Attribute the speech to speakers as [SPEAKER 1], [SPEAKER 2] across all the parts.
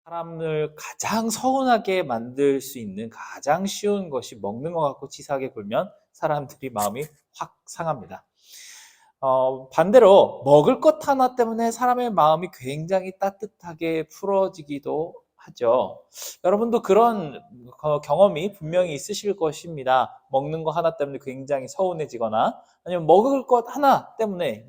[SPEAKER 1] 사람을 가장 서운하게 만들 수 있는 가장 쉬운 것이 먹는 것 같고 치사하게 굴면 사람들이 마음이 확 상합니다. 반대로 먹을 것 하나 때문에 사람의 마음이 굉장히 따뜻하게 풀어지기도 하죠. 여러분도 그런 경험이 분명히 있으실 것입니다. 먹는 거 하나 때문에 굉장히 서운해지거나 아니면 먹을 것 하나 때문에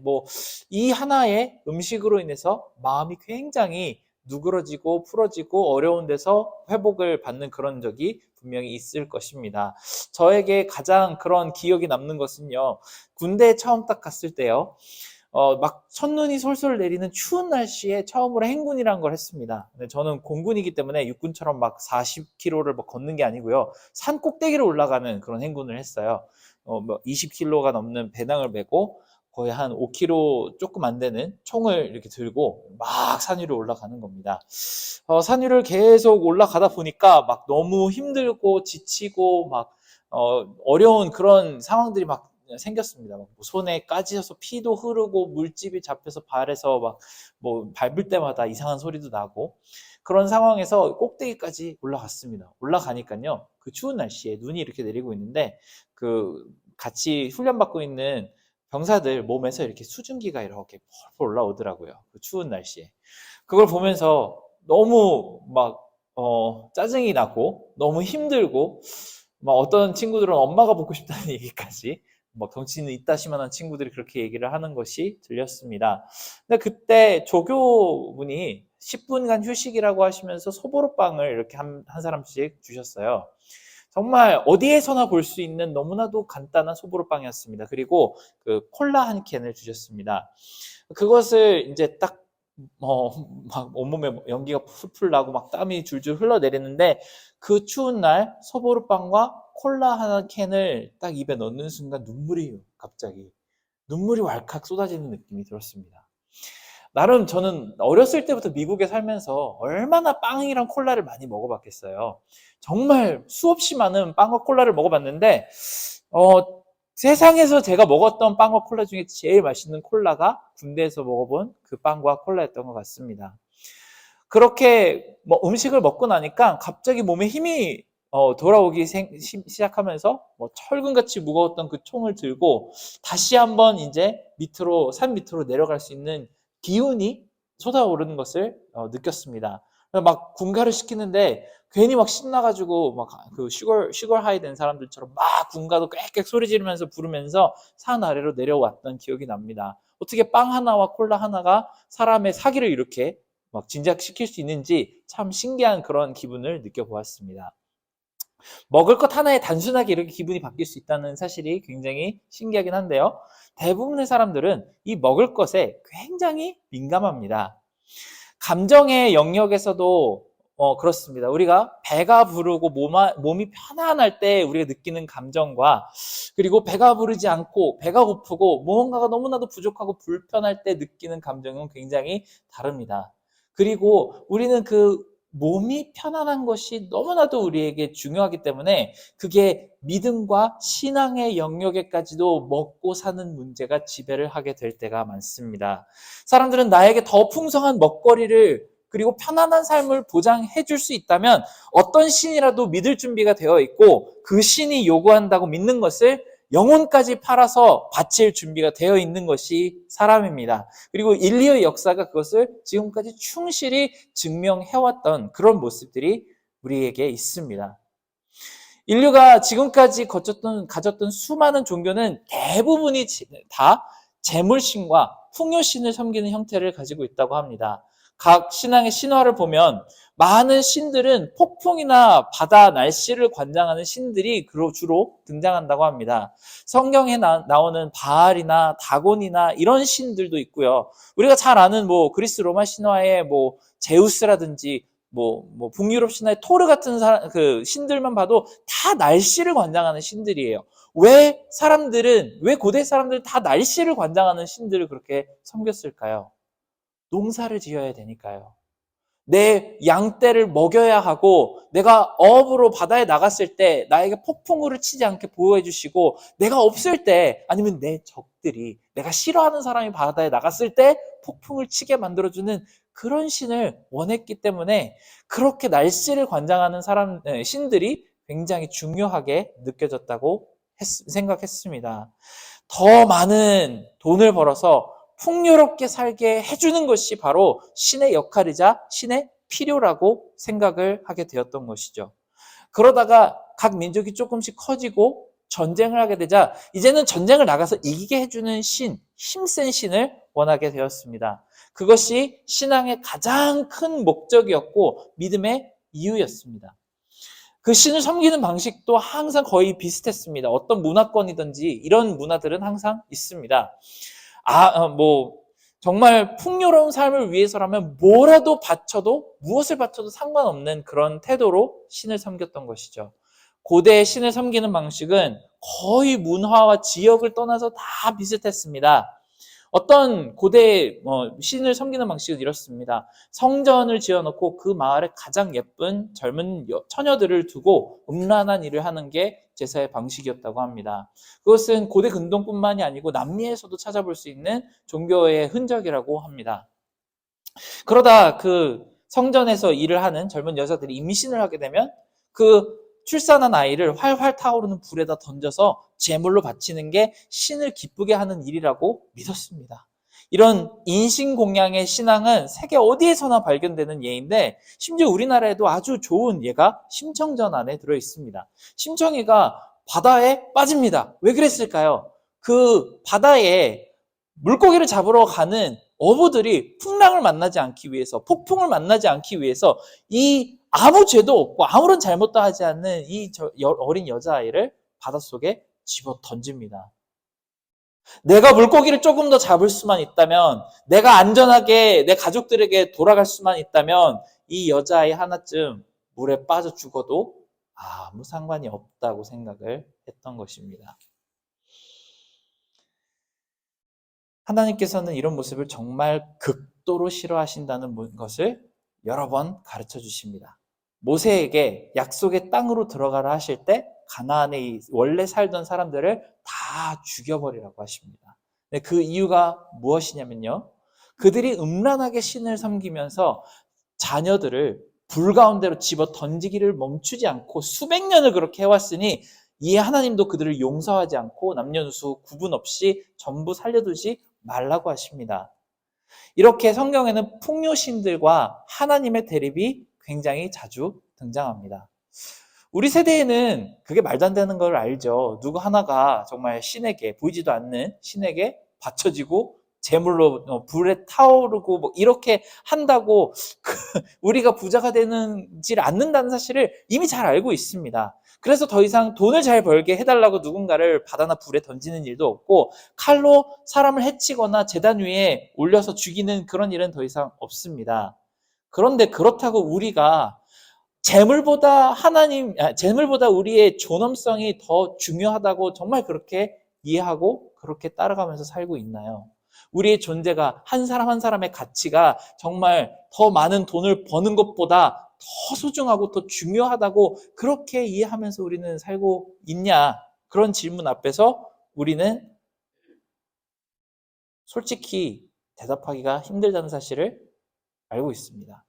[SPEAKER 1] 이 하나의 음식으로 인해서 마음이 굉장히 누그러지고 풀어지고 어려운 데서 회복을 받는 그런 적이 분명히 있을 것입니다. 저에게 가장 그런 기억이 남는 것은요. 군대에 처음 딱 갔을 때요. 막 첫눈이 솔솔 내리는 추운 날씨에 처음으로 행군이라는 걸 했습니다. 근데 저는 공군이기 때문에 육군처럼 막 40km를 막 걷는 게 아니고요. 산 꼭대기를 올라가는 그런 행군을 했어요. 20km가 넘는 배낭을 메고 거의 한 5km 조금 안 되는 총을 이렇게 들고 막 산 위로 올라가는 겁니다. 산 위를 계속 올라가다 보니까 막 너무 힘들고 지치고 막 어려운 그런 상황들이 막 생겼습니다. 손에 까지셔서 피도 흐르고 물집이 잡혀서 발에서 막 밟을 때마다 이상한 소리도 나고 그런 상황에서 꼭대기까지 올라갔습니다. 올라가니까요. 그 추운 날씨에 눈이 이렇게 내리고 있는데 그 같이 훈련받고 있는 병사들 몸에서 이렇게 수증기가 이렇게 펄펄 올라오더라고요. 그 추운 날씨에. 그걸 보면서 너무 짜증이 나고 너무 힘들고 막 어떤 친구들은 엄마가 보고 싶다는 얘기까지 막 덩치는 이따시만한 친구들이 그렇게 얘기를 하는 것이 들렸습니다. 근데 그때 조교분이 10분간 휴식이라고 하시면서 소보로빵을 이렇게 한 사람씩 주셨어요. 정말 어디에서나 볼 수 있는 너무나도 간단한 소보로빵이었습니다. 그리고 그 콜라 한 캔을 주셨습니다. 그것을 이제 딱 막 온몸에 연기가 풀풀 나고 막 땀이 줄줄 흘러내리는데 그 추운 날 소보루빵과 콜라 하나 캔을 딱 입에 넣는 순간 갑자기 눈물이 왈칵 쏟아지는 느낌이 들었습니다. 나름 저는 어렸을 때부터 미국에 살면서 얼마나 빵이랑 콜라를 많이 먹어봤겠어요. 정말 수없이 많은 빵과 콜라를 먹어봤는데 세상에서 제가 먹었던 빵과 콜라 중에 제일 맛있는 콜라가 군대에서 먹어본 그 빵과 콜라였던 것 같습니다. 그렇게 음식을 먹고 나니까 갑자기 몸에 힘이 돌아오기 시작하면서 철근같이 무거웠던 그 총을 들고 다시 한번 이제 산 밑으로 내려갈 수 있는 기운이 솟아오르는 것을 느꼈습니다. 막 군가를 시키는데 괜히 막 신나가지고 막 그 슈거 하이 된 사람들처럼 막 군가도 꽥꽥 소리 지르면서 부르면서 산 아래로 내려왔던 기억이 납니다. 어떻게 빵 하나와 콜라 하나가 사람의 사기를 이렇게 막 진작시킬 수 있는지 참 신기한 그런 기분을 느껴보았습니다. 먹을 것 하나에 단순하게 이렇게 기분이 바뀔 수 있다는 사실이 굉장히 신기하긴 한데요. 대부분의 사람들은 이 먹을 것에 굉장히 민감합니다. 감정의 영역에서도 그렇습니다. 우리가 배가 부르고 몸이 편안할 때 우리가 느끼는 감정과 그리고 배가 부르지 않고 배가 고프고 무언가가 너무나도 부족하고 불편할 때 느끼는 감정은 굉장히 다릅니다. 그리고 우리는 그 몸이 편안한 것이 너무나도 우리에게 중요하기 때문에 그게 믿음과 신앙의 영역에까지도 먹고 사는 문제가 지배를 하게 될 때가 많습니다. 사람들은 나에게 더 풍성한 먹거리를 그리고 편안한 삶을 보장해 줄 수 있다면 어떤 신이라도 믿을 준비가 되어 있고 그 신이 요구한다고 믿는 것을 영혼까지 팔아서 바칠 준비가 되어 있는 것이 사람입니다. 그리고 인류의 역사가 그것을 지금까지 충실히 증명해왔던 그런 모습들이 우리에게 있습니다. 인류가 지금까지 가졌던 수많은 종교는 대부분이 다 재물신과 풍요신을 섬기는 형태를 가지고 있다고 합니다. 각 신앙의 신화를 보면 많은 신들은 폭풍이나 바다 날씨를 관장하는 신들이 주로 등장한다고 합니다. 성경에 나오는 바알이나 다곤이나 이런 신들도 있고요. 우리가 잘 아는 그리스 로마 신화의 제우스라든지 북유럽 신화의 토르 같은 그 신들만 봐도 다 날씨를 관장하는 신들이에요. 왜 고대 사람들은 다 날씨를 관장하는 신들을 그렇게 섬겼을까요? 농사를 지어야 되니까요. 내 양떼를 먹여야 하고 내가 어업으로 바다에 나갔을 때 나에게 폭풍우를 치지 않게 보호해 주시고 내가 없을 때 아니면 내 적들이 내가 싫어하는 사람이 바다에 나갔을 때 폭풍을 치게 만들어주는 그런 신을 원했기 때문에 그렇게 날씨를 관장하는 신들이 굉장히 중요하게 느껴졌다고 생각했습니다. 더 많은 돈을 벌어서 풍요롭게 살게 해주는 것이 바로 신의 역할이자 신의 필요라고 생각을 하게 되었던 것이죠. 그러다가 각 민족이 조금씩 커지고 전쟁을 하게 되자 이제는 전쟁을 나가서 이기게 해주는 신, 힘센 신을 원하게 되었습니다. 그것이 신앙의 가장 큰 목적이었고 믿음의 이유였습니다. 그 신을 섬기는 방식도 항상 거의 비슷했습니다. 어떤 문화권이든지 이런 문화들은 항상 있습니다. 정말 풍요로운 삶을 위해서라면 뭐라도 바쳐도, 무엇을 바쳐도 상관없는 그런 태도로 신을 섬겼던 것이죠. 고대의 신을 섬기는 방식은 거의 문화와 지역을 떠나서 다 비슷했습니다. 어떤 고대 신을 섬기는 방식은 이렇습니다. 성전을 지어놓고 그 마을에 가장 예쁜 젊은 처녀들을 두고 음란한 일을 하는 게 제사의 방식이었다고 합니다. 그것은 고대 근동뿐만이 아니고 남미에서도 찾아볼 수 있는 종교의 흔적이라고 합니다. 그러다 그 성전에서 일을 하는 젊은 여자들이 임신을 하게 되면 그 출산한 아이를 활활 타오르는 불에다 던져서 제물로 바치는 게 신을 기쁘게 하는 일이라고 믿었습니다. 이런 인신공양의 신앙은 세계 어디에서나 발견되는 예인데 심지어 우리나라에도 아주 좋은 예가 심청전 안에 들어있습니다. 심청이가 바다에 빠집니다. 왜 그랬을까요? 그 바다에 물고기를 잡으러 가는 어부들이 풍랑을 만나지 않기 위해서, 폭풍을 만나지 않기 위해서 이 아무 죄도 없고 아무런 잘못도 하지 않는 이 어린 여자아이를 바닷속에 집어 던집니다. 내가 물고기를 조금 더 잡을 수만 있다면, 내가 안전하게 내 가족들에게 돌아갈 수만 있다면 이 여자아이 하나쯤 물에 빠져 죽어도 아무 상관이 없다고 생각을 했던 것입니다. 하나님께서는 이런 모습을 정말 극도로 싫어하신다는 것을 여러 번 가르쳐 주십니다. 모세에게 약속의 땅으로 들어가라 하실 때 가나안에 원래 살던 사람들을 다 죽여버리라고 하십니다. 그 이유가 무엇이냐면요. 그들이 음란하게 신을 섬기면서 자녀들을 불 가운데로 집어 던지기를 멈추지 않고 수백 년을 그렇게 해왔으니 이 하나님도 그들을 용서하지 않고 남녀노소 구분 없이 전부 살려두지 말라고 하십니다. 이렇게 성경에는 풍요신들과 하나님의 대립이 굉장히 자주 등장합니다. 우리 세대에는 그게 말도 안 되는 걸 알죠. 누구 하나가 정말 신에게, 보이지도 않는 신에게 바쳐지고 제물로 불에 타오르고 이렇게 한다고 우리가 부자가 되지 않는다는 사실을 이미 잘 알고 있습니다. 그래서 더 이상 돈을 잘 벌게 해달라고 누군가를 바다나 불에 던지는 일도 없고 칼로 사람을 해치거나 제단 위에 올려서 죽이는 그런 일은 더 이상 없습니다. 그런데 그렇다고 우리가 재물보다 우리의 존엄성이 더 중요하다고 정말 그렇게 이해하고 그렇게 따라가면서 살고 있나요? 우리의 존재가 한 사람 한 사람의 가치가 정말 더 많은 돈을 버는 것보다 더 소중하고 더 중요하다고 그렇게 이해하면서 우리는 살고 있냐? 그런 질문 앞에서 우리는 솔직히 대답하기가 힘들다는 사실을 알고 있습니다.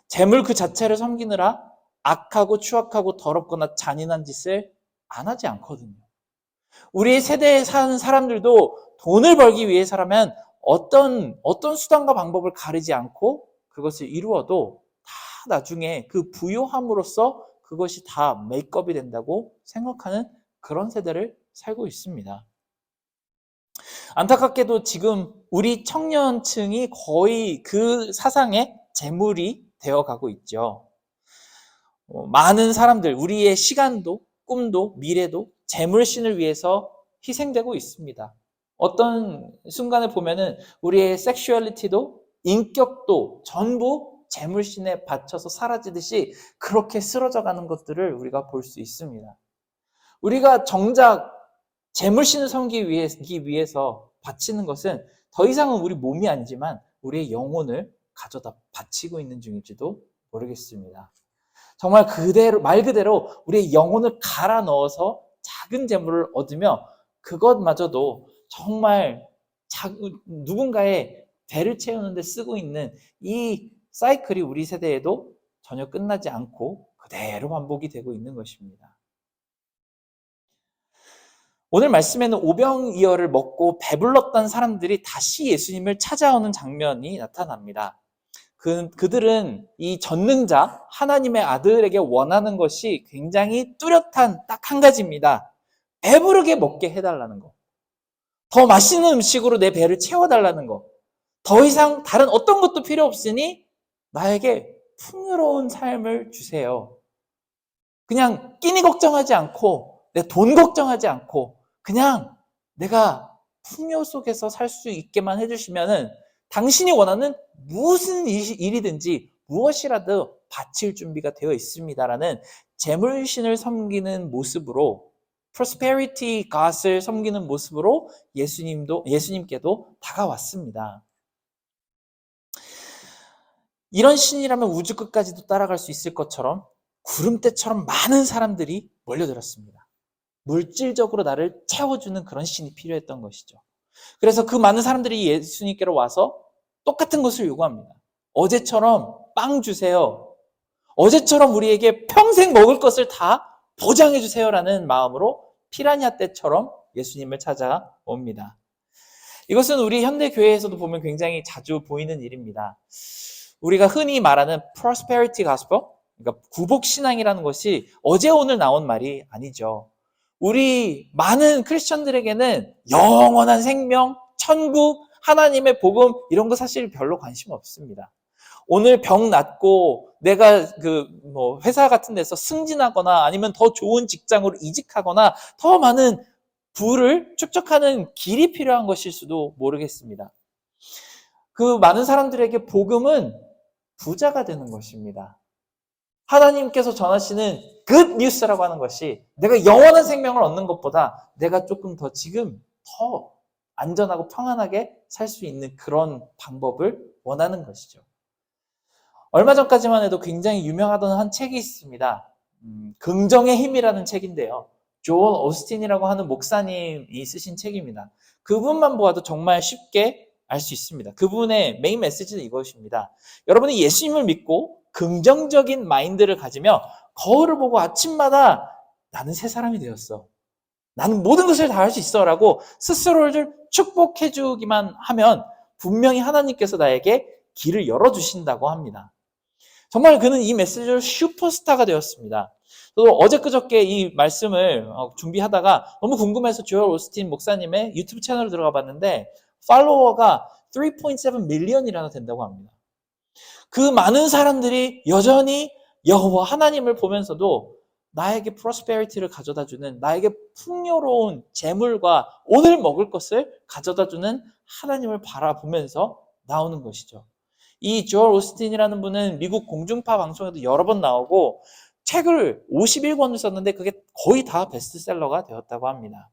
[SPEAKER 1] 재물 그 자체를 섬기느라 악하고 추악하고 더럽거나 잔인한 짓을 안 하지 않거든요. 우리 세대에 사는 사람들도 돈을 벌기 위해서라면 어떤 수단과 방법을 가리지 않고 그것을 이루어도 다 나중에 그 부요함으로써 그것이 다 메이크업이 된다고 생각하는 그런 세대를 살고 있습니다. 안타깝게도 지금 우리 청년층이 거의 그 사상의 재물이 되어가고 있죠. 많은 사람들, 우리의 시간도, 꿈도, 미래도 재물신을 위해서 희생되고 있습니다. 어떤 순간에 보면은 우리의 섹슈얼리티도 인격도 전부 재물신에 바쳐서 사라지듯이 그렇게 쓰러져가는 것들을 우리가 볼 수 있습니다. 우리가 정작 재물신을 섬기기 위해서 바치는 것은 더 이상은 우리 몸이 아니지만 우리의 영혼을 가져다 바치고 있는 중일지도 모르겠습니다. 정말 말 그대로 우리의 영혼을 갈아 넣어서 작은 재물을 얻으며 그것마저도 정말 누군가의 배를 채우는 데 쓰고 있는 이 사이클이 우리 세대에도 전혀 끝나지 않고 그대로 반복이 되고 있는 것입니다. 오늘 말씀에는 오병이어를 먹고 배불렀던 사람들이 다시 예수님을 찾아오는 장면이 나타납니다. 그들은 이 전능자 하나님의 아들에게 원하는 것이 굉장히 뚜렷한 딱 한 가지입니다. 배부르게 먹게 해달라는 거. 더 맛있는 음식으로 내 배를 채워달라는 거. 더 이상 다른 어떤 것도 필요 없으니 나에게 풍요로운 삶을 주세요. 그냥 끼니 걱정하지 않고 내 돈 걱정하지 않고 그냥 내가 풍요 속에서 살 수 있게만 해주시면은 당신이 원하는 무슨 일이든지 무엇이라도 바칠 준비가 되어 있습니다라는 재물신을 섬기는 모습으로 prosperity god을 섬기는 모습으로 예수님께도 다가왔습니다. 이런 신이라면 우주 끝까지도 따라갈 수 있을 것처럼 구름대처럼 많은 사람들이 몰려들었습니다. 물질적으로 나를 채워주는 그런 신이 필요했던 것이죠. 그래서 그 많은 사람들이 예수님께로 와서 똑같은 것을 요구합니다. 어제처럼 빵 주세요. 어제처럼 우리에게 평생 먹을 것을 다 보장해 주세요라는 마음으로 피라냐 떼처럼 예수님을 찾아옵니다. 이것은 우리 현대 교회에서도 보면 굉장히 자주 보이는 일입니다. 우리가 흔히 말하는 prosperity gospel, 그러니까 구복신앙이라는 것이 어제 오늘 나온 말이 아니죠. 우리 많은 크리스천들에게는 영원한 생명, 천국, 하나님의 복음 이런 거 사실 별로 관심 없습니다. 오늘 병 낫고 내가 회사 같은 데서 승진하거나 아니면 더 좋은 직장으로 이직하거나 더 많은 부를 축적하는 길이 필요한 것일 수도 모르겠습니다. 그 많은 사람들에게 복음은 부자가 되는 것입니다. 하나님께서 전하시는 good news라고 하는 것이 내가 영원한 생명을 얻는 것보다 내가 조금 더 지금 더 안전하고 평안하게 살 수 있는 그런 방법을 원하는 것이죠. 얼마 전까지만 해도 굉장히 유명하던 한 책이 있습니다. 긍정의 힘이라는 책인데요. 존 오스틴이라고 하는 목사님이 쓰신 책입니다. 그분만 보아도 정말 쉽게 알 수 있습니다. 그분의 메인 메시지는 이것입니다. 여러분이 예수님을 믿고 긍정적인 마인드를 가지며 거울을 보고 아침마다 나는 새 사람이 되었어. 나는 모든 것을 다 할 수 있어 라고 스스로를 축복해 주기만 하면 분명히 하나님께서 나에게 길을 열어주신다고 합니다. 정말 그는 이 메시지로 슈퍼스타가 되었습니다. 저도 어제 그저께 이 말씀을 준비하다가 너무 궁금해서 조엘 오스틴 목사님의 유튜브 채널을 들어가 봤는데 팔로워가 3.7 밀리언이나 된다고 합니다. 그 많은 사람들이 여전히 여호와 하나님을 보면서도 나에게 프로스페리티를 가져다주는 나에게 풍요로운 재물과 오늘 먹을 것을 가져다주는 하나님을 바라보면서 나오는 것이죠. 이 조엘 오스틴이라는 분은 미국 공중파 방송에도 여러 번 나오고 책을 51권을 썼는데 그게 거의 다 베스트셀러가 되었다고 합니다.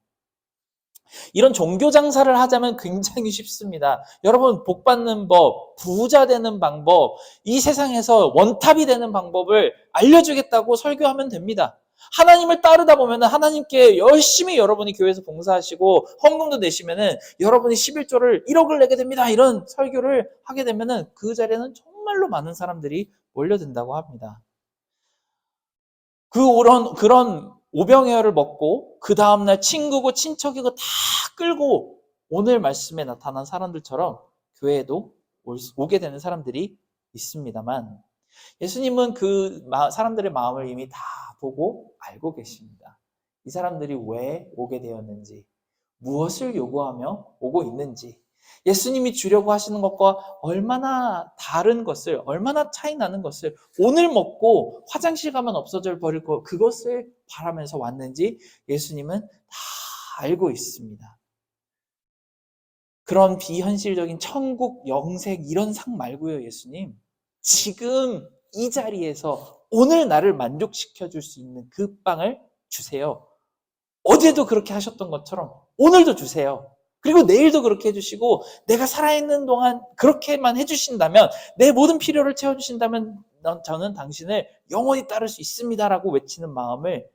[SPEAKER 1] 이런 종교 장사를 하자면 굉장히 쉽습니다. 여러분, 복 받는 법, 부자 되는 방법, 이 세상에서 원탑이 되는 방법을 알려주겠다고 설교하면 됩니다. 하나님을 따르다 보면 하나님께 열심히 여러분이 교회에서 봉사하시고 헌금도 내시면은 여러분이 11조를 1억을 내게 됩니다. 이런 설교를 하게 되면은 그 자리에는 정말로 많은 사람들이 몰려든다고 합니다. 그런 오병이어를 먹고 그 다음날 친구고 친척이고 다 끌고 오늘 말씀에 나타난 사람들처럼 교회에도 오게 되는 사람들이 있습니다만 예수님은 그 사람들의 마음을 이미 다 보고 알고 계십니다. 이 사람들이 왜 오게 되었는지, 무엇을 요구하며 오고 있는지, 예수님이 주려고 하시는 것과 얼마나 다른 것을, 얼마나 차이 나는 것을 오늘 먹고 화장실 가면 없어져 버릴 거 그것을 바라면서 왔는지 예수님은 다 알고 있습니다. 그런 비현실적인 천국, 영생 이런 상 말고요, 예수님. 지금 이 자리에서 오늘 나를 만족시켜 줄 수 있는 그 빵을 주세요. 어제도 그렇게 하셨던 것처럼 오늘도 주세요. 그리고 내일도 그렇게 해주시고 내가 살아있는 동안 그렇게만 해주신다면 내 모든 필요를 채워주신다면 저는 당신을 영원히 따를 수 있습니다라고 외치는 마음을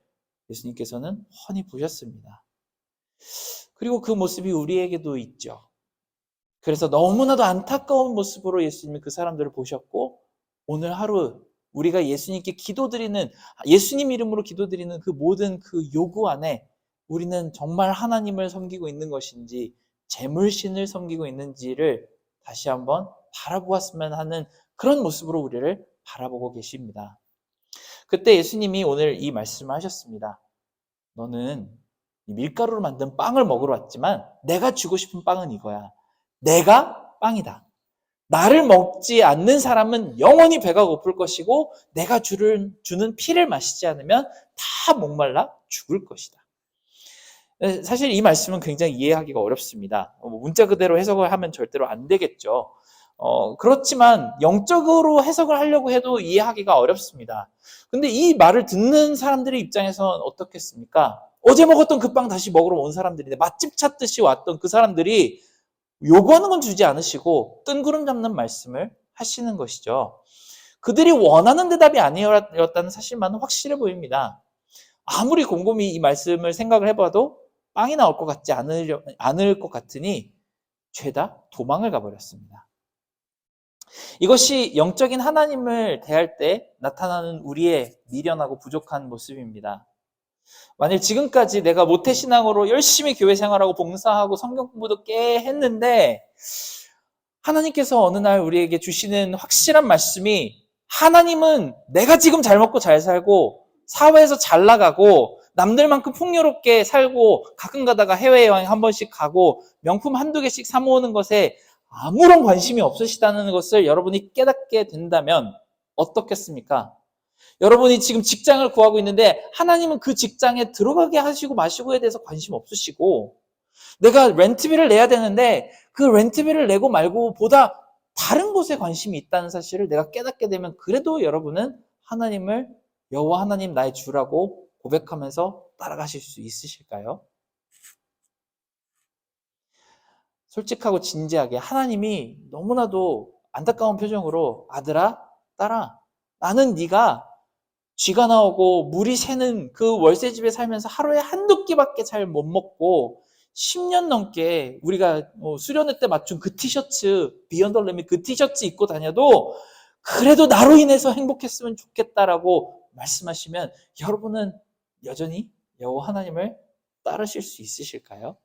[SPEAKER 1] 예수님께서는 훤히 보셨습니다. 그리고 그 모습이 우리에게도 있죠. 그래서 너무나도 안타까운 모습으로 예수님이 그 사람들을 보셨고 오늘 하루 우리가 예수님께 기도드리는 예수님 이름으로 기도드리는 그 모든 그 요구 안에 우리는 정말 하나님을 섬기고 있는 것인지 재물신을 섬기고 있는지를 다시 한번 바라보았으면 하는 그런 모습으로 우리를 바라보고 계십니다. 그때 예수님이 오늘 이 말씀을 하셨습니다. 너는 밀가루로 만든 빵을 먹으러 왔지만 내가 주고 싶은 빵은 이거야. 내가 빵이다. 나를 먹지 않는 사람은 영원히 배가 고플 것이고 내가 주는 피를 마시지 않으면 다 목말라 죽을 것이다. 사실 이 말씀은 굉장히 이해하기가 어렵습니다. 문자 그대로 해석을 하면 절대로 안 되겠죠. 그렇지만 영적으로 해석을 하려고 해도 이해하기가 어렵습니다. 근데 이 말을 듣는 사람들의 입장에서는 어떻겠습니까? 어제 먹었던 그 빵 다시 먹으러 온 사람들인데 맛집 찾듯이 왔던 그 사람들이 요구하는 건 주지 않으시고 뜬구름 잡는 말씀을 하시는 것이죠. 그들이 원하는 대답이 아니었다는 사실만은 확실해 보입니다. 아무리 곰곰이 이 말씀을 생각을 해봐도 빵이 나올 것 같지 않을 것 같으니 죄다 도망을 가버렸습니다. 이것이 영적인 하나님을 대할 때 나타나는 우리의 미련하고 부족한 모습입니다. 만일 지금까지 내가 모태신앙으로 열심히 교회 생활하고 봉사하고 성경 공부도 꽤 했는데 하나님께서 어느 날 우리에게 주시는 확실한 말씀이 하나님은 내가 지금 잘 먹고 잘 살고 사회에서 잘 나가고 남들만큼 풍요롭게 살고 가끔 가다가 해외여행 한 번씩 가고 명품 한두 개씩 사 모으는 것에 아무런 관심이 없으시다는 것을 여러분이 깨닫게 된다면 어떻겠습니까? 여러분이 지금 직장을 구하고 있는데 하나님은 그 직장에 들어가게 하시고 마시고에 대해서 관심 없으시고 내가 렌트비를 내야 되는데 그 렌트비를 내고 말고 보다 다른 곳에 관심이 있다는 사실을 내가 깨닫게 되면 그래도 여러분은 하나님을 여호와 하나님 나의 주라고 고백하면서 따라가실 수 있으실까요? 솔직하고 진지하게 하나님이 너무나도 안타까운 표정으로 아들아, 딸아, 나는 네가 쥐가 나오고 물이 새는 그 월세집에 살면서 하루에 한두 끼밖에 잘 못 먹고 10년 넘게 우리가 수련회 때 맞춘 그 티셔츠, 비언더레미 그 티셔츠 입고 다녀도 그래도 나로 인해서 행복했으면 좋겠다라고 말씀하시면 여러분은 여전히 여호와 하나님을 따르실 수 있으실까요?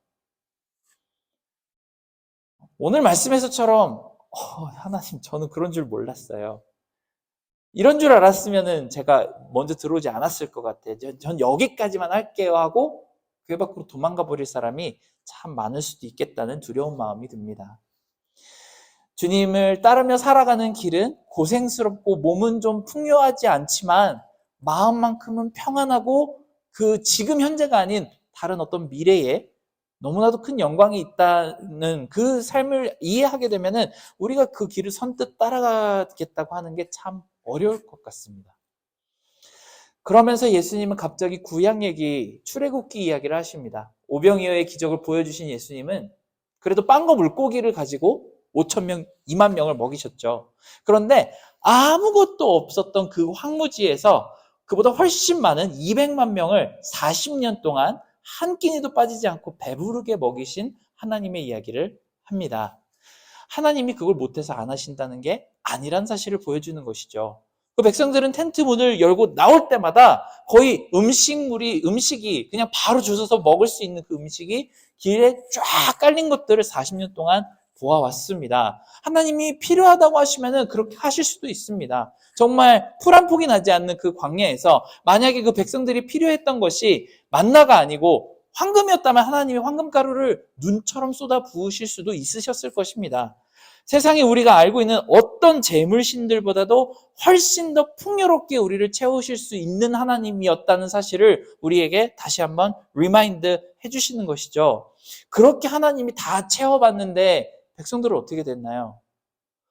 [SPEAKER 1] 오늘 말씀에서처럼 하나님 저는 그런 줄 몰랐어요. 이런 줄 알았으면 제가 먼저 들어오지 않았을 것 같아요. 전 여기까지만 할게요 하고 교회 밖으로 도망가 버릴 사람이 참 많을 수도 있겠다는 두려운 마음이 듭니다. 주님을 따르며 살아가는 길은 고생스럽고 몸은 좀 풍요하지 않지만 마음만큼은 평안하고 그 지금 현재가 아닌 다른 어떤 미래에 너무나도 큰 영광이 있다는 그 삶을 이해하게 되면은 우리가 그 길을 선뜻 따라가겠다고 하는 게 참 어려울 것 같습니다. 그러면서 예수님은 갑자기 구약 얘기, 출애굽기 이야기를 하십니다. 오병이어의 기적을 보여주신 예수님은 그래도 빵과 물고기를 가지고 5,000명, 2만 명을 먹이셨죠. 그런데 아무것도 없었던 그 황무지에서 그보다 훨씬 많은 200만 명을 40년 동안 한 끼니도 빠지지 않고 배부르게 먹이신 하나님의 이야기를 합니다. 하나님이 그걸 못해서 안 하신다는 게 아니란 사실을 보여주는 것이죠. 그 백성들은 텐트 문을 열고 나올 때마다 거의 음식이 그냥 바로 주워서 먹을 수 있는 그 음식이 길에 쫙 깔린 것들을 40년 동안 보아왔습니다. 하나님이 필요하다고 하시면은 그렇게 하실 수도 있습니다. 정말 풀 한 폭이 나지 않는 그 광야에서 만약에 그 백성들이 필요했던 것이 만나가 아니고 황금이었다면 하나님이 황금가루를 눈처럼 쏟아 부으실 수도 있으셨을 것입니다. 세상에 우리가 알고 있는 어떤 재물신들보다도 훨씬 더 풍요롭게 우리를 채우실 수 있는 하나님이었다는 사실을 우리에게 다시 한번 리마인드 해주시는 것이죠. 그렇게 하나님이 다 채워봤는데 백성들은 어떻게 됐나요?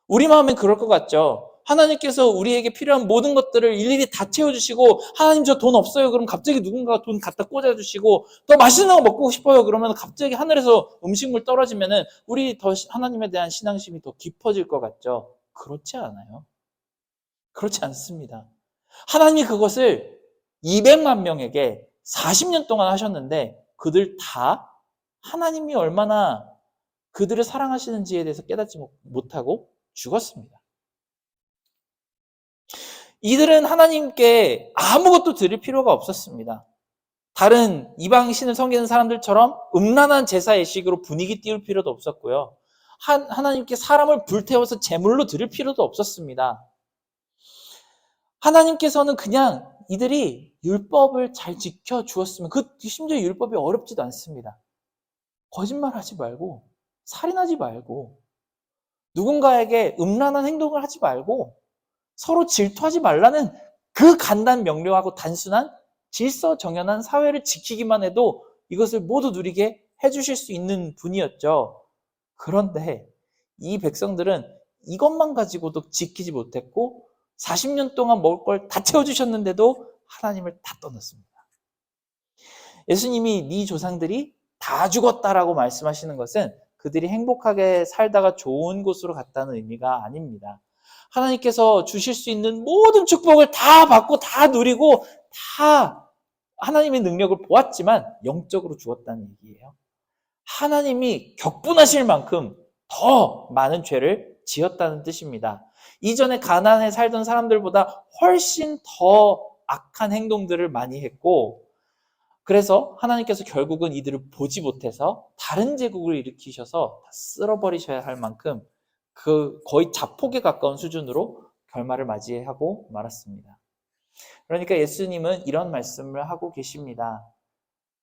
[SPEAKER 1] 우리 마음엔 그럴 것 같죠. 하나님께서 우리에게 필요한 모든 것들을 일일이 다 채워주시고 하나님 저 돈 없어요. 그럼 갑자기 누군가가 돈 갖다 꽂아주시고 더 맛있는 거 먹고 싶어요. 그러면 갑자기 하늘에서 음식물 떨어지면은 우리 더 하나님에 대한 신앙심이 더 깊어질 것 같죠. 그렇지 않아요. 그렇지 않습니다. 하나님이 그것을 200만 명에게 40년 동안 하셨는데 그들 다 하나님이 얼마나 그들을 사랑하시는지에 대해서 깨닫지 못하고 죽었습니다. 이들은 하나님께 아무것도 드릴 필요가 없었습니다. 다른 이방 신을 섬기는 사람들처럼 음란한 제사 예식으로 분위기 띄울 필요도 없었고요. 하나님께 사람을 불태워서 제물로 드릴 필요도 없었습니다. 하나님께서는 그냥 이들이 율법을 잘 지켜 주었으면, 심지어 율법이 어렵지도 않습니다. 거짓말하지 말고, 살인하지 말고, 누군가에게 음란한 행동을 하지 말고, 서로 질투하지 말라는 그 간단 명료하고 단순한 질서정연한 사회를 지키기만 해도 이것을 모두 누리게 해주실 수 있는 분이었죠. 그런데 이 백성들은 이것만 가지고도 지키지 못했고 40년 동안 먹을 걸 다 채워주셨는데도 하나님을 다 떠났습니다. 예수님이 네 조상들이 다 죽었다라고 말씀하시는 것은 그들이 행복하게 살다가 좋은 곳으로 갔다는 의미가 아닙니다. 하나님께서 주실 수 있는 모든 축복을 다 받고 다 누리고 다 하나님의 능력을 보았지만 영적으로 죽었다는 얘기예요. 하나님이 격분하실 만큼 더 많은 죄를 지었다는 뜻입니다. 이전에 가나안에 살던 사람들보다 훨씬 더 악한 행동들을 많이 했고, 그래서 하나님께서 결국은 이들을 보지 못해서 다른 제국을 일으키셔서 다 쓸어버리셔야 할 만큼 거의 자폭에 가까운 수준으로 결말을 맞이하고 말았습니다. 그러니까 예수님은 이런 말씀을 하고 계십니다.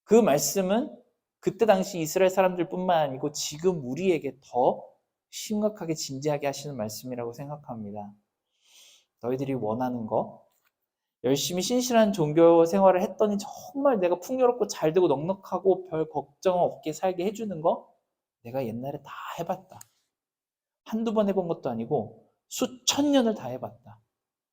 [SPEAKER 1] 그 말씀은 그때 당시 이스라엘 사람들뿐만 아니고 지금 우리에게 더 심각하게 진지하게 하시는 말씀이라고 생각합니다. 너희들이 원하는 거, 열심히 신실한 종교 생활을 했더니 정말 내가 풍요롭고 잘되고 넉넉하고 별 걱정 없게 살게 해주는 거, 내가 옛날에 다 해봤다. 한두 번 해본 것도 아니고 수천 년을 다 해봤다.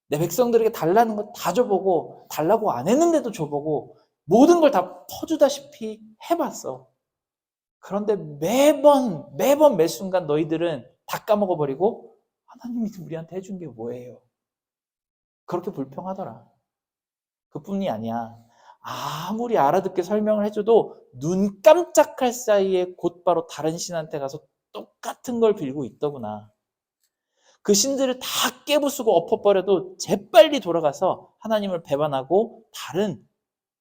[SPEAKER 1] 내 백성들에게 달라는 거 다 줘보고 달라고 안 했는데도 줘보고 모든 걸 다 퍼주다시피 해봤어. 그런데 매번 매 순간 너희들은 다 까먹어버리고 하나님이 우리한테 해준 게 뭐예요? 그렇게 불평하더라. 그뿐이 아니야. 아무리 알아듣게 설명을 해줘도 눈 깜짝할 사이에 곧바로 다른 신한테 가서 똑같은 걸 빌고 있더구나. 그 신들을 다 깨부수고 엎어버려도 재빨리 돌아가서 하나님을 배반하고 다른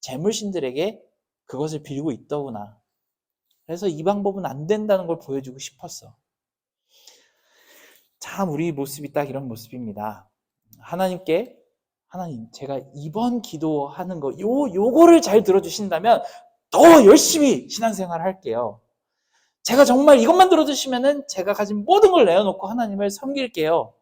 [SPEAKER 1] 재물신들에게 그것을 빌고 있더구나. 그래서 이 방법은 안 된다는 걸 보여주고 싶었어. 참 우리 모습이 딱 이런 모습입니다. 하나님께 하나님 제가 이번 기도하는 거 요거를 잘 들어주신다면 더 열심히 신앙생활을 할게요. 제가 정말 이것만 들어주시면은 제가 가진 모든 걸 내어놓고 하나님을 섬길게요.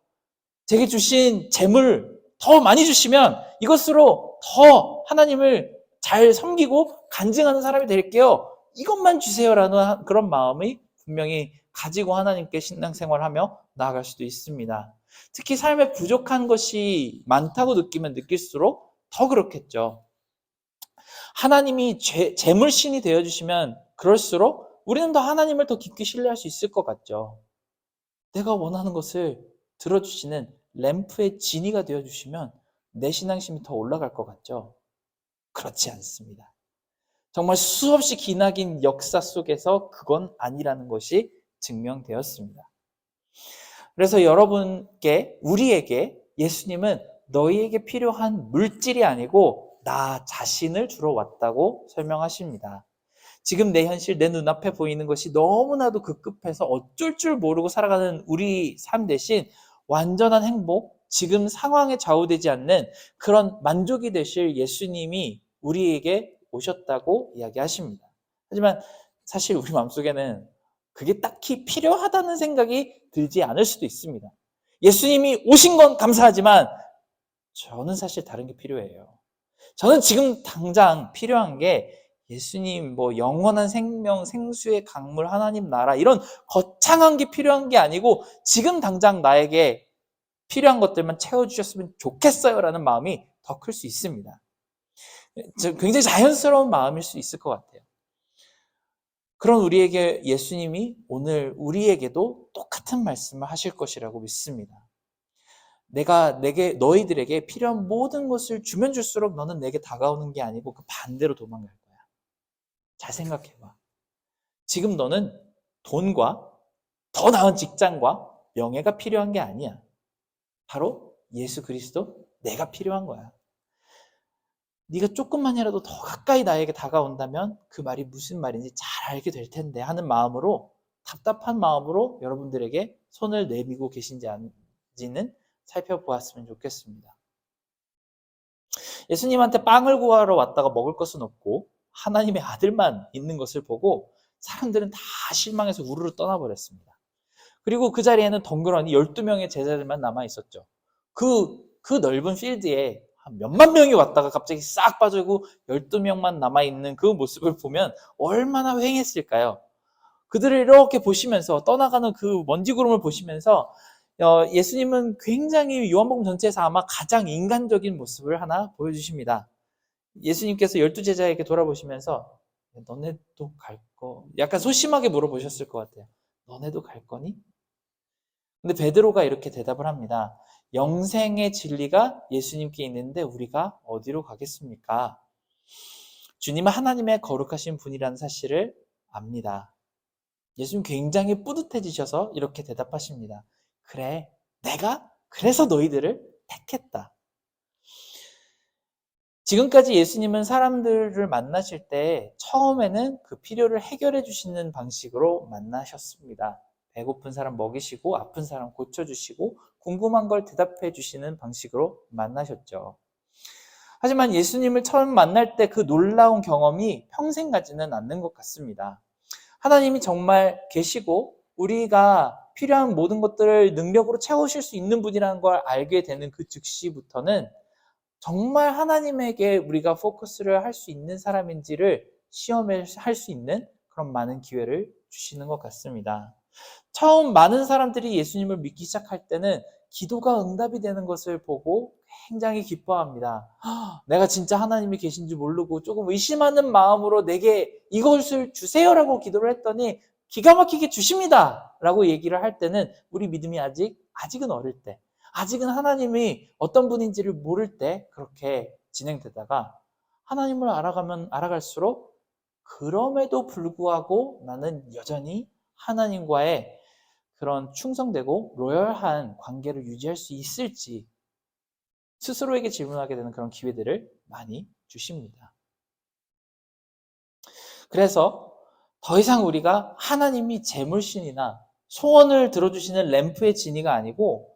[SPEAKER 1] 제게 주신 재물 더 많이 주시면 이것으로 더 하나님을 잘 섬기고 간증하는 사람이 될게요. 이것만 주세요라는 그런 마음이 분명히 가지고 하나님께 신앙생활하며 나아갈 수도 있습니다. 특히 삶에 부족한 것이 많다고 느끼면 느낄수록 더 그렇겠죠. 하나님이 재물신이 되어주시면 그럴수록 우리는 더 하나님을 더 깊게 신뢰할 수 있을 것 같죠. 내가 원하는 것을 들어주시는 램프의 진이가 되어주시면 내 신앙심이 더 올라갈 것 같죠. 그렇지 않습니다. 정말 수없이 기나긴 역사 속에서 그건 아니라는 것이 증명되었습니다. 그래서 우리에게 예수님은 너희에게 필요한 물질이 아니고 나 자신을 주러 왔다고 설명하십니다. 지금 내 현실, 내 눈앞에 보이는 것이 너무나도 급급해서 어쩔 줄 모르고 살아가는 우리 삶 대신 완전한 행복, 지금 상황에 좌우되지 않는 그런 만족이 되실 예수님이 우리에게 오셨다고 이야기하십니다. 하지만 사실 우리 마음속에는 그게 딱히 필요하다는 생각이 들지 않을 수도 있습니다. 예수님이 오신 건 감사하지만 저는 사실 다른 게 필요해요. 저는 지금 당장 필요한 게 예수님, 영원한 생명, 생수의 강물, 하나님 나라 이런 거창한 게 필요한 게 아니고 지금 당장 나에게 필요한 것들만 채워주셨으면 좋겠어요라는 마음이 더 클 수 있습니다. 굉장히 자연스러운 마음일 수 있을 것 같아요. 그런 우리에게 예수님이 오늘 우리에게도 똑같은 말씀을 하실 것이라고 믿습니다. 내가 너희들에게 필요한 모든 것을 주면 줄수록 너는 내게 다가오는 게 아니고 그 반대로 도망갈 거야. 잘 생각해봐. 지금 너는 돈과 더 나은 직장과 명예가 필요한 게 아니야. 바로 예수 그리스도 내가 필요한 거야. 네가 조금만이라도 더 가까이 나에게 다가온다면 그 말이 무슨 말인지 잘 알게 될 텐데 하는 마음으로, 답답한 마음으로 여러분들에게 손을 내밀고 계신지 아닌지는 살펴보았으면 좋겠습니다. 예수님한테 빵을 구하러 왔다가 먹을 것은 없고 하나님의 아들만 있는 것을 보고 사람들은 다 실망해서 우르르 떠나버렸습니다. 그리고 그 자리에는 덩그러니 12명의 제자들만 남아 있었죠. 그 넓은 필드에 한 몇만 명이 왔다가 갑자기 싹 빠지고 12명만 남아 있는 그 모습을 보면 얼마나 휑했을까요? 그들을 이렇게 보시면서, 떠나가는 그 먼지 구름을 보시면서 예수님은 굉장히 요한복음 전체에서 아마 가장 인간적인 모습을 하나 보여주십니다. 예수님께서 12제자에게 돌아보시면서 너네도 갈 거? 약간 소심하게 물어보셨을 것 같아요. 너네도 갈 거니? 근데 베드로가 이렇게 대답을 합니다. 영생의 진리가 예수님께 있는데 우리가 어디로 가겠습니까? 주님은 하나님의 거룩하신 분이라는 사실을 압니다. 예수님 굉장히 뿌듯해지셔서 이렇게 대답하십니다. 그래, 내가 그래서 너희들을 택했다. 지금까지 예수님은 사람들을 만나실 때 처음에는 그 필요를 해결해 주시는 방식으로 만나셨습니다. 배고픈 사람 먹이시고 아픈 사람 고쳐주시고 궁금한 걸 대답해 주시는 방식으로 만나셨죠. 하지만 예수님을 처음 만날 때 그 놀라운 경험이 평생 가지는 않는 것 같습니다. 하나님이 정말 계시고 우리가 필요한 모든 것들을 능력으로 채우실 수 있는 분이라는 걸 알게 되는 그 즉시부터는 정말 하나님에게 우리가 포커스를 할 수 있는 사람인지를 시험할 수 있는 그런 많은 기회를 주시는 것 같습니다. 처음 많은 사람들이 예수님을 믿기 시작할 때는 기도가 응답이 되는 것을 보고 굉장히 기뻐합니다. 내가 진짜 하나님이 계신지 모르고 조금 의심하는 마음으로 내게 이것을 주세요라고 기도를 했더니 기가 막히게 주십니다 라고 얘기를 할 때는 우리 믿음이 아직은 어릴 때, 아직은 하나님이 어떤 분인지를 모를 때 그렇게 진행되다가 하나님을 알아갈수록 그럼에도 불구하고 나는 여전히 하나님과의 그런 충성되고 로열한 관계를 유지할 수 있을지 스스로에게 질문하게 되는 그런 기회들을 많이 주십니다. 그래서 더 이상 우리가 하나님이 재물신이나 소원을 들어주시는 램프의 진이가 아니고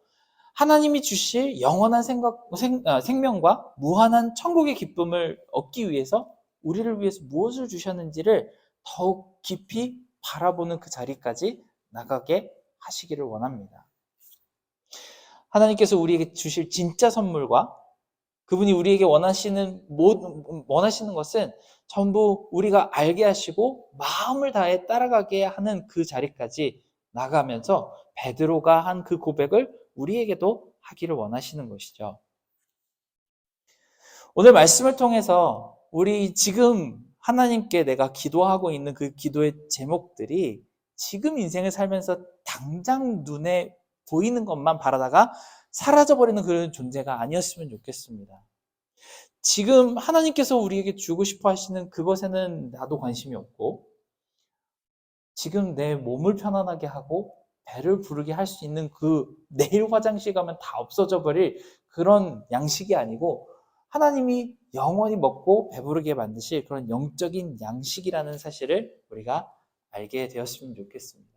[SPEAKER 1] 하나님이 주실 영원한 생명과 무한한 천국의 기쁨을 얻기 위해서 우리를 위해서 무엇을 주셨는지를 더욱 깊이 바라보는 그 자리까지 나가게 하시기를 원합니다. 하나님께서 우리에게 주실 진짜 선물과 그분이 우리에게 원하시는 것은 전부 우리가 알게 하시고 마음을 다해 따라가게 하는 그 자리까지 나가면서 베드로가 한 그 고백을 우리에게도 하기를 원하시는 것이죠. 오늘 말씀을 통해서 우리 지금 하나님께 내가 기도하고 있는 그 기도의 제목들이 지금 인생을 살면서 당장 눈에 보이는 것만 바라다가 사라져버리는 그런 존재가 아니었으면 좋겠습니다. 지금 하나님께서 우리에게 주고 싶어 하시는 그것에는 나도 관심이 없고 지금 내 몸을 편안하게 하고 배를 부르게 할 수 있는 그 내일 화장실 가면 다 없어져 버릴 그런 양식이 아니고 하나님이 영원히 먹고 배부르게 만드실 그런 영적인 양식이라는 사실을 우리가 알게 되었으면 좋겠습니다.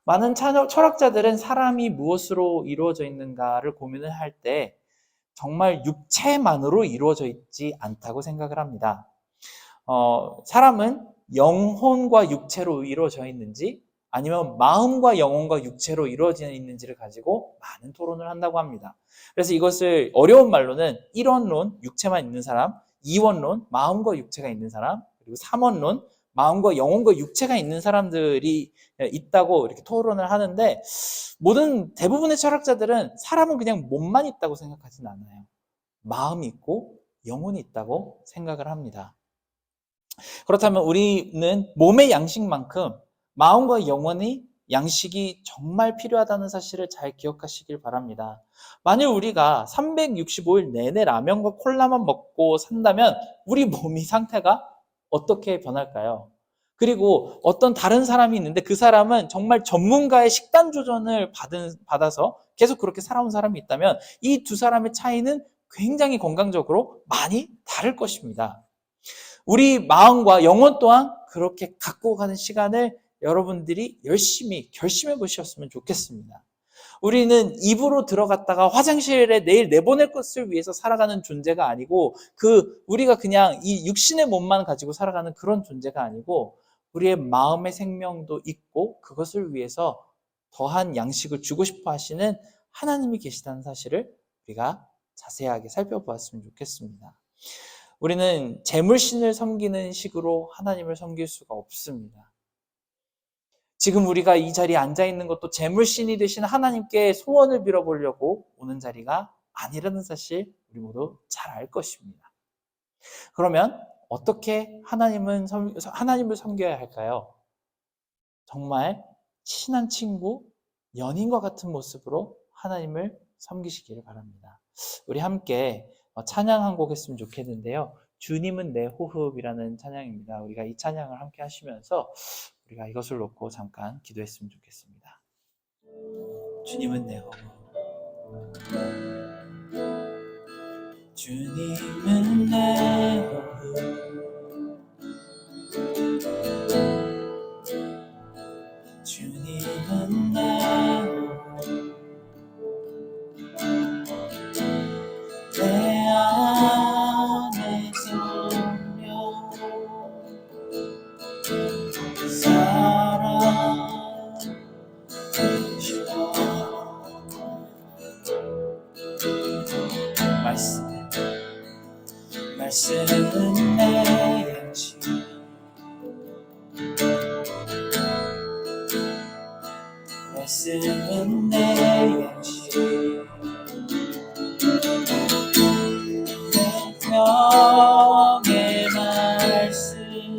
[SPEAKER 1] 많은 철학자들은 사람이 무엇으로 이루어져 있는가를 고민을 할 때 정말 육체만으로 이루어져 있지 않다고 생각을 합니다. 사람은 영혼과 육체로 이루어져 있는지 아니면 마음과 영혼과 육체로 이루어져 있는지를 가지고 많은 토론을 한다고 합니다. 그래서 이것을 어려운 말로는 1원론, 육체만 있는 사람, 2원론, 마음과 육체가 있는 사람, 그리고 3원론, 마음과 영혼과 육체가 있는 사람들이 있다고 이렇게 토론을 하는데 대부분의 철학자들은 사람은 그냥 몸만 있다고 생각하진 않아요. 마음이 있고 영혼이 있다고 생각을 합니다. 그렇다면 우리는 몸의 양식만큼 마음과 영혼의 양식이 정말 필요하다는 사실을 잘 기억하시길 바랍니다. 만일 우리가 365일 내내 라면과 콜라만 먹고 산다면 우리 몸이 상태가 어떻게 변할까요? 그리고 어떤 다른 사람이 있는데 그 사람은 정말 전문가의 식단 조절을 받아서 계속 그렇게 살아온 사람이 있다면 이 두 사람의 차이는 굉장히 건강적으로 많이 다를 것입니다. 우리 마음과 영혼 또한 그렇게 갖고 가는 시간을 여러분들이 열심히 결심해 보셨으면 좋겠습니다. 우리는 입으로 들어갔다가 화장실에 내일 내보낼 것을 위해서 살아가는 존재가 아니고 우리가 그냥 이 육신의 몸만 가지고 살아가는 그런 존재가 아니고 우리의 마음의 생명도 있고 그것을 위해서 더한 양식을 주고 싶어 하시는 하나님이 계시다는 사실을 우리가 자세하게 살펴보았으면 좋겠습니다. 우리는 재물신을 섬기는 식으로 하나님을 섬길 수가 없습니다. 지금 우리가 이 자리에 앉아 있는 것도 재물신이 되신 하나님께 소원을 빌어보려고 오는 자리가 아니라는 사실 우리 모두 잘 알 것입니다. 그러면 어떻게 하나님을 섬겨야 할까요? 정말 친한 친구, 연인과 같은 모습으로 하나님을 섬기시기를 바랍니다. 우리 함께 찬양 한 곡 했으면 좋겠는데요. 주님은 내 호흡이라는 찬양입니다. 우리가 이 찬양을 함께 하시면서 우리가 이것을 놓고 잠깐 기도했으면 좋겠습니다. 주님은 내 호흡, 주님은 내 호흡, 주님은 내 호흡, 내 안에 들며 살아주시오. 말씀은 내 양식, 말씀은 내 양식, 생명의 말씀,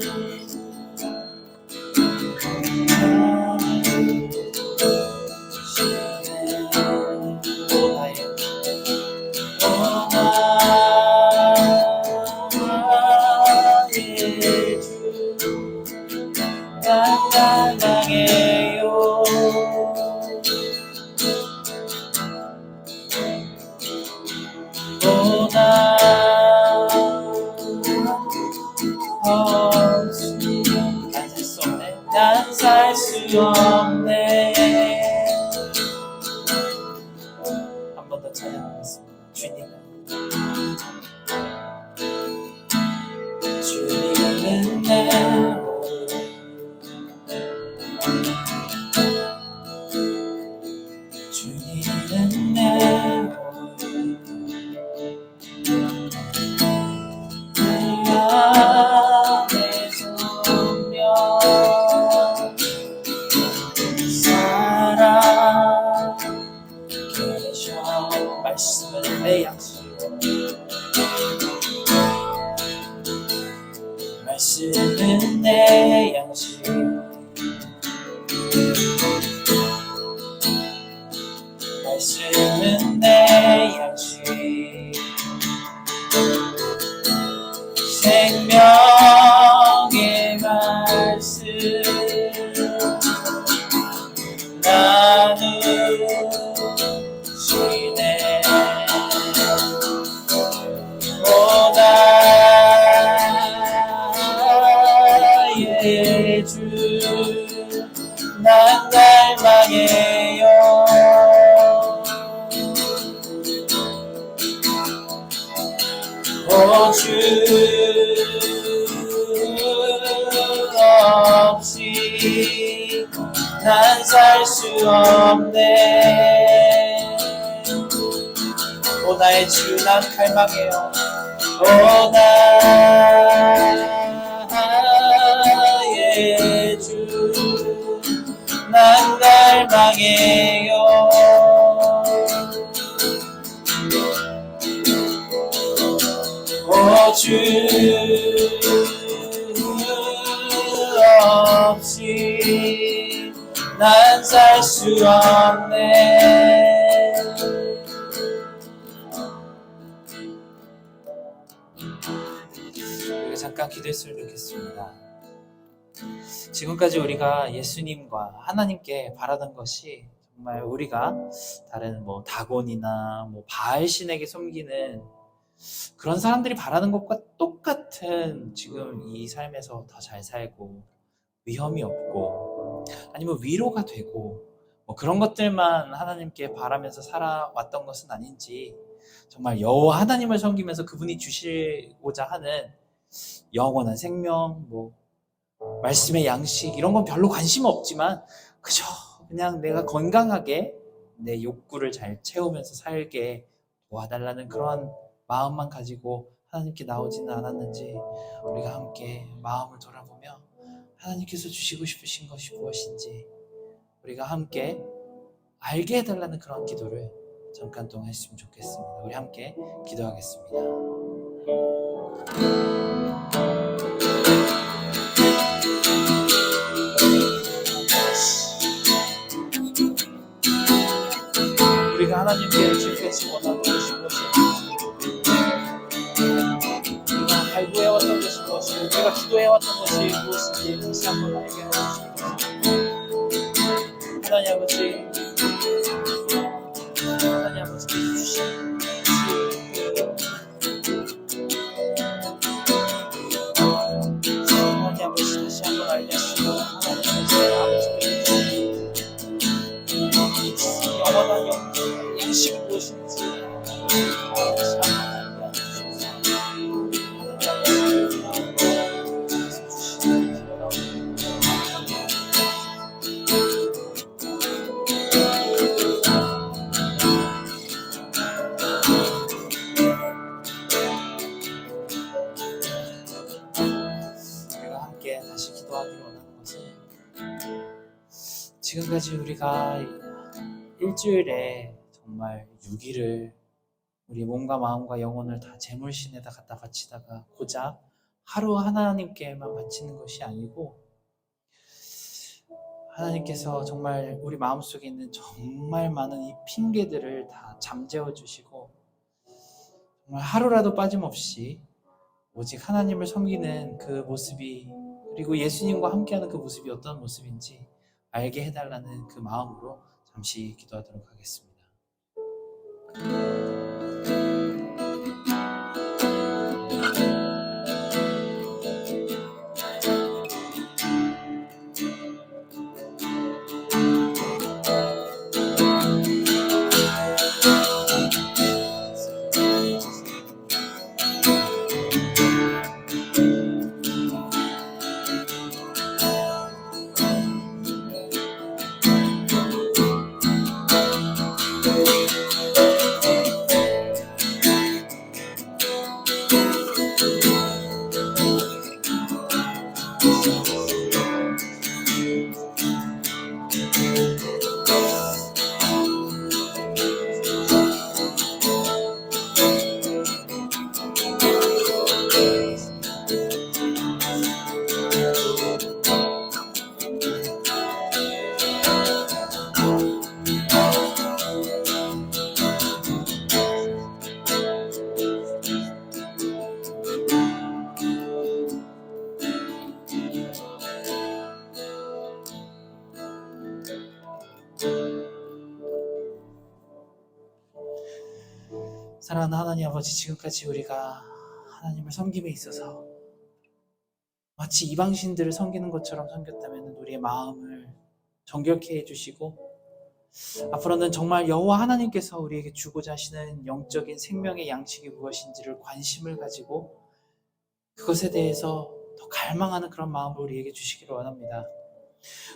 [SPEAKER 1] 사랑해요. 난 살 수 없네. 한 번 더 찬양하겠습니다. 주님은 내 주님은 내 안에 서며 살아계셔. 말씀은 내 양식, 말씀은 내 양식, 말씀은 내 양식, 생명의 말씀 나누시네. 오 나의 주, 난 갈망해요. 오 주 없이 난 살 수 없네. 오 나의 주, 난 갈망해요. 오 나의 주, 난 갈망해요. 오 주 없이 난 살 수 없네. 우리가 잠깐 기도했으면 좋겠습니다. 지금까지 우리가 예수님과 하나님께 바라던 것이 정말 우리가 다른 다곤이나 바알 신에게 섬기는 그런 사람들이 바라는 것과 똑같은 지금 이 삶에서 더 잘 살고 위험이 없고 아니면 위로가 되고 그런 것들만 하나님께 바라면서 살아왔던 것은 아닌지, 정말 여호와 하나님을 섬기면서 그분이 주시고자 하는 영원한 생명, 말씀의 양식 이런 건 별로 관심 없지만 그저 그냥 내가 건강하게 내 욕구를 잘 채우면서 살게 도와달라는 그런 마음만 가지고 하나님께 나오지는 않았는지, 우리가 함께 마음을 돌아보며 하나님께서 주시고 싶으신 것이 무엇인지 우리가 함께 알게 해달라는 그런 기도를 잠깐 동안 했으면 좋겠습니다. 우리 함께 기도하겠습니다. 우리가 하나님께 지금까지 원하는 것이 무엇인지, 우리가 갈구해왔던 것이 무엇인지, 우리가 기도해왔던 것이 무엇인지 다시 한번 알게 해주시옵소서. 하나님 아버지, 하나님 아버지께서 주신 하나님 아버지 다시 한번 알려주시고, 하나님 아버지께서 영원한 양식이 무엇인지 다시 한번 알려주시옵소서. 다시 기도하기를 원하는 것은, 지금까지 우리가 일주일에 정말 6일을 우리 몸과 마음과 영혼을 다 제물신에다 갖다 바치다가 고작 하루 하나님께만 바치는 것이 아니고, 하나님께서 정말 우리 마음속에 있는 정말 많은 이 핑계들을 다 잠재워 주시고, 정말 하루라도 빠짐없이 오직 하나님을 섬기는 그 모습이, 그리고 예수님과 함께하는 그 모습이 어떤 모습인지 알게 해달라는 그 마음으로 잠시 기도하도록 하겠습니다. 사랑하는 하나님 아버지, 지금까지 우리가 하나님을 섬김에 있어서 마치 이방신들을 섬기는 것처럼 섬겼다면 우리의 마음을 정결케 해주시고, 앞으로는 정말 여호와 하나님께서 우리에게 주고자 하시는 영적인 생명의 양식이 무엇인지를 관심을 가지고 그것에 대해서 더 갈망하는 그런 마음을 우리에게 주시기를 원합니다.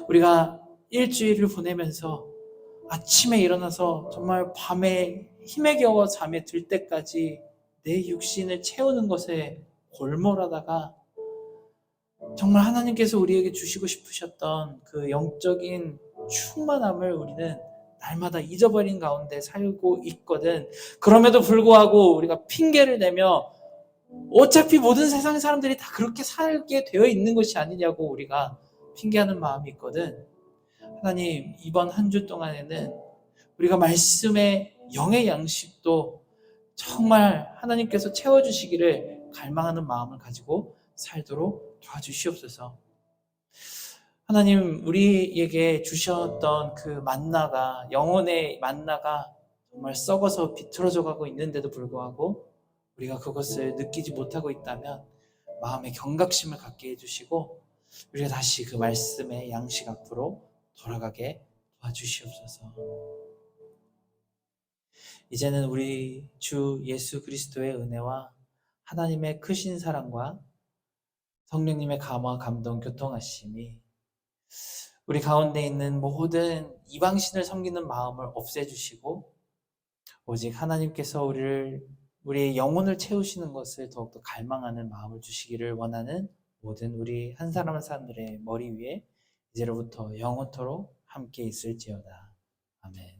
[SPEAKER 1] 우리가 일주일을 보내면서 아침에 일어나서 정말 밤에 힘에 겨워 잠에 들 때까지 내 육신을 채우는 것에 골몰하다가 정말 하나님께서 우리에게 주시고 싶으셨던 그 영적인 충만함을 우리는 날마다 잊어버린 가운데 살고 있거든. 그럼에도 불구하고 우리가 핑계를 내며 어차피 모든 세상의 사람들이 다 그렇게 살게 되어 있는 것이 아니냐고 우리가 핑계하는 마음이 있거든. 하나님, 이번 한 주 동안에는 우리가 말씀의 영의 양식도 정말 하나님께서 채워주시기를 갈망하는 마음을 가지고 살도록 도와주시옵소서. 하나님, 우리에게 주셨던 그 만나가, 영혼의 만나가 정말 썩어서 비틀어져 가고 있는데도 불구하고 우리가 그것을 느끼지 못하고 있다면 마음의 경각심을 갖게 해주시고 우리가 다시 그 말씀의 양식 앞으로 돌아가게 도와주시옵소서. 이제는 우리 주 예수 그리스도의 은혜와 하나님의 크신 사랑과 성령님의 감화, 감동, 교통하심이 우리 가운데 있는 모든 이방신을 섬기는 마음을 없애주시고 오직 하나님께서 우리의 영혼을 채우시는 것을 더욱더 갈망하는 마음을 주시기를 원하는 모든 우리 한 사람 한 사람들의 머리 위에 이제로부터 영원토록 함께 있을지어다. 아멘.